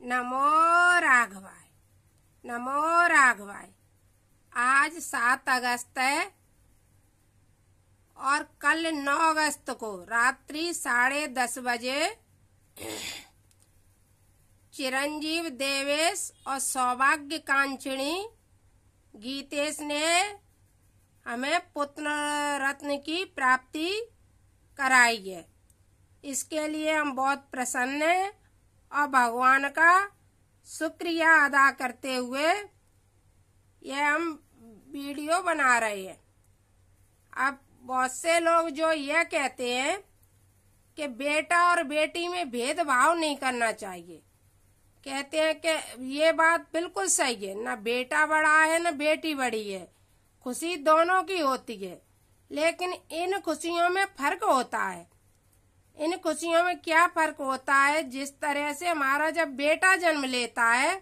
नमो राघवाय, नमो राघवाय। आज 7 अगस्त है और कल 9 अगस्त को रात्रि 10:30 बजे चिरंजीव देवेश और सौभाग्य कांचनी गीतेश ने हमें पुत्र रत्न की प्राप्ति कराई है। इसके लिए हम बहुत प्रसन्न हैं और भगवान का शुक्रिया अदा करते हुए यह हम वीडियो बना रहे हैं। अब बहुत से लोग जो यह कहते हैं कि बेटा और बेटी में भेदभाव नहीं करना चाहिए, कहते हैं कि ये बात बिल्कुल सही है। न बेटा बड़ा है न बेटी बड़ी है, खुशी दोनों की होती है, लेकिन इन खुशियों में फर्क होता है। इन खुशियों में क्या फर्क होता है? जिस तरह से हमारा जब बेटा जन्म लेता है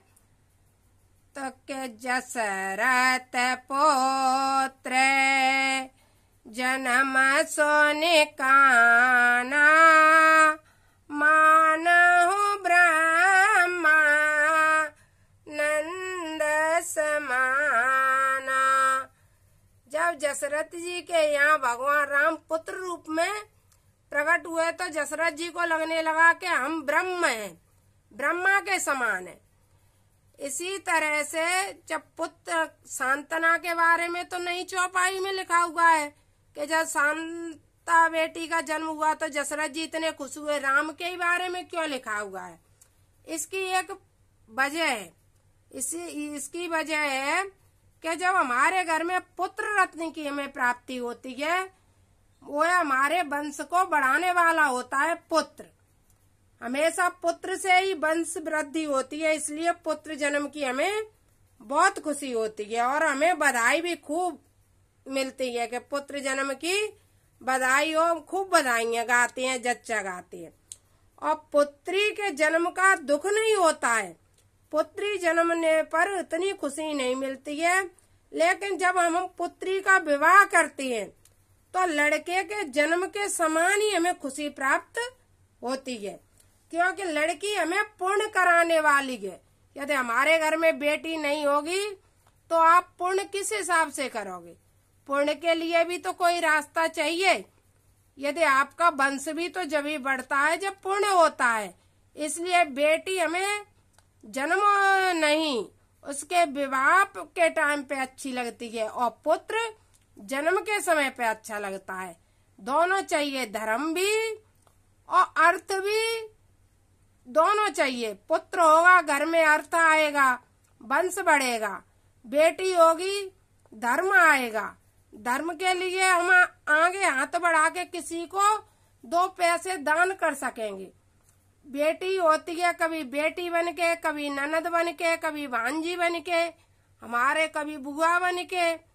तो के जसरत पुत्र जन्म सोने काना मानहु ब्रह्मा नंद समाना। जब दशरथ जी के यहाँ भगवान राम पुत्र रूप में प्रकट हुए तो दशरथ जी को लगने लगा कि हम ब्रह्म हैं, ब्रह्मा के समान हैं। इसी तरह से जब पुत्र शांतना के बारे में तो नई चौपाई में लिखा हुआ है कि जब शांता बेटी का जन्म हुआ तो दशरथ जी इतने खुश हुए, राम के बारे में क्यों लिखा हुआ है? इसकी एक वजह है। इसकी वजह है कि जब हमारे घर में पुत्र रत्न की हमें प्राप्ति होती है, वो हमारे वंश को बढ़ाने वाला होता है पुत्र। हमेशा पुत्र से ही वंश वृद्धि होती है, इसलिए पुत्र जन्म की हमें बहुत खुशी होती है और हमें बधाई भी खूब मिलती है कि पुत्र जन्म की बधाई हो। खूब बधाइयां गाते हैं, जच्चा गाते हैं। और पुत्री के जन्म का दुख नहीं होता है, पुत्री जन्मने पर इतनी खुशी नहीं मिलती है, लेकिन जब हम पुत्री का विवाह करते हैं तो लड़के के जन्म के समान ही हमें खुशी प्राप्त होती है, क्योंकि लड़की हमें पुण्य कराने वाली है। यदि हमारे घर में बेटी नहीं होगी तो आप पुण्य किस हिसाब से करोगे? पुण्य के लिए भी तो कोई रास्ता चाहिए। यदि आपका वंश भी तो जब ही बढ़ता है जब पुण्य होता है। इसलिए बेटी हमें जन्म नहीं, उसके विवाह के टाइम पे अच्छी लगती है और पुत्र जन्म के समय पे अच्छा लगता है। दोनों चाहिए, धर्म भी और अर्थ भी दोनों चाहिए। पुत्र होगा घर में अर्थ आएगा, वंश बढ़ेगा। बेटी होगी धर्म आएगा। धर्म के लिए हम आगे हाथ बढ़ा के किसी को 2 पैसे दान कर सकेंगे। बेटी होती है कभी बेटी बन के, कभी ननद बन के, कभी भांजी बन के, हमारे कभी बुआ बन के,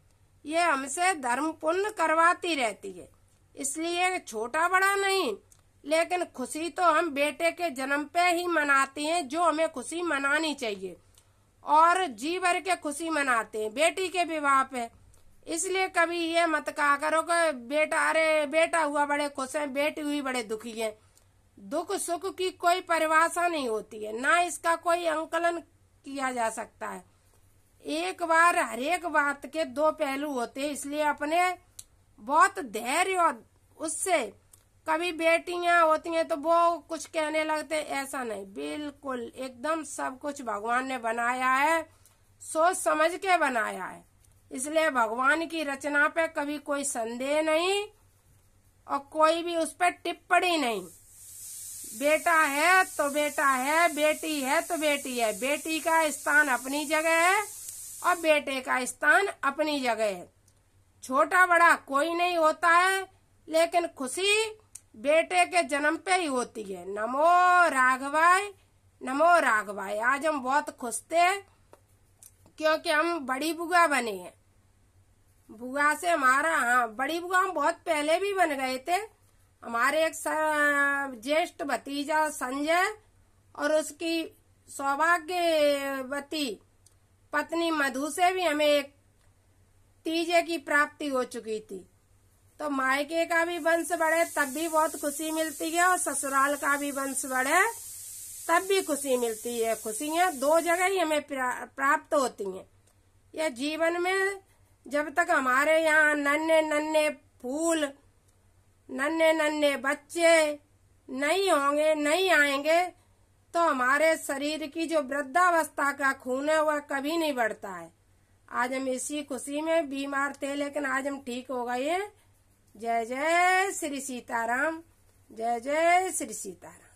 ये हमसे धर्म पुण्य करवाती रहती है। इसलिए छोटा बड़ा नहीं, लेकिन खुशी तो हम बेटे के जन्म पे ही मनाते हैं, जो हमें खुशी मनानी चाहिए, और जी भर के खुशी मनाते हैं बेटी के विवाह पे। इसलिए कभी ये मत कहा करो कि बेटा, अरे बेटा हुआ बड़े खुश है, बेटी हुई बड़े दुखी है। दुख सुख की कोई परिभाषा नहीं होती है, ना इसका कोई अंकलन किया जा सकता है। एक बार हर एक बात के 2 पहलू होते हैं, इसलिए अपने बहुत धैर्य और उससे कभी बेटियां होती हैं तो वो कुछ कहने लगते, ऐसा नहीं, बिल्कुल एकदम सब कुछ भगवान ने बनाया है, सोच समझ के बनाया है। इसलिए भगवान की रचना पे कभी कोई संदेह नहीं और कोई भी उस पर टिप्पणी नहीं। बेटा है तो बेटा है, बेटी है तो बेटी है। बेटी का स्थान अपनी जगह है और बेटे का स्थान अपनी जगह है। छोटा बड़ा कोई नहीं होता है, लेकिन खुशी बेटे के जन्म पे ही होती है। नमो राघवाय, नमो राघवाय। आज हम बहुत खुश थे क्योंकि हम बड़ी बुआ बने हैं। बुआ से हमारा, हाँ बड़ी बुआ हम बहुत पहले भी बन गए थे। हमारे एक ज्येष्ठ भतीजा संजय और उसकी सौभाग्यवती पत्नी मधु से भी हमें एक तीजे की प्राप्ति हो चुकी थी। तो मायके का भी वंश बढ़े तब भी बहुत खुशी मिलती है और ससुराल का भी वंश बढ़े तब भी खुशी मिलती है। खुशियाँ दो जगह ही हमें प्राप्त होती हैं। यह जीवन में जब तक हमारे यहाँ नन्हे नन्हे फूल, नन्हे नन्हे बच्चे नहीं होंगे, नहीं आएंगे, तो हमारे शरीर की जो वृद्धावस्था का खून है वह कभी नहीं बढ़ता है। आज हम इसी खुशी में बीमार थे, लेकिन आज हम ठीक हो गए हैं। जय जय श्री सीताराम, जय जय श्री सीताराम।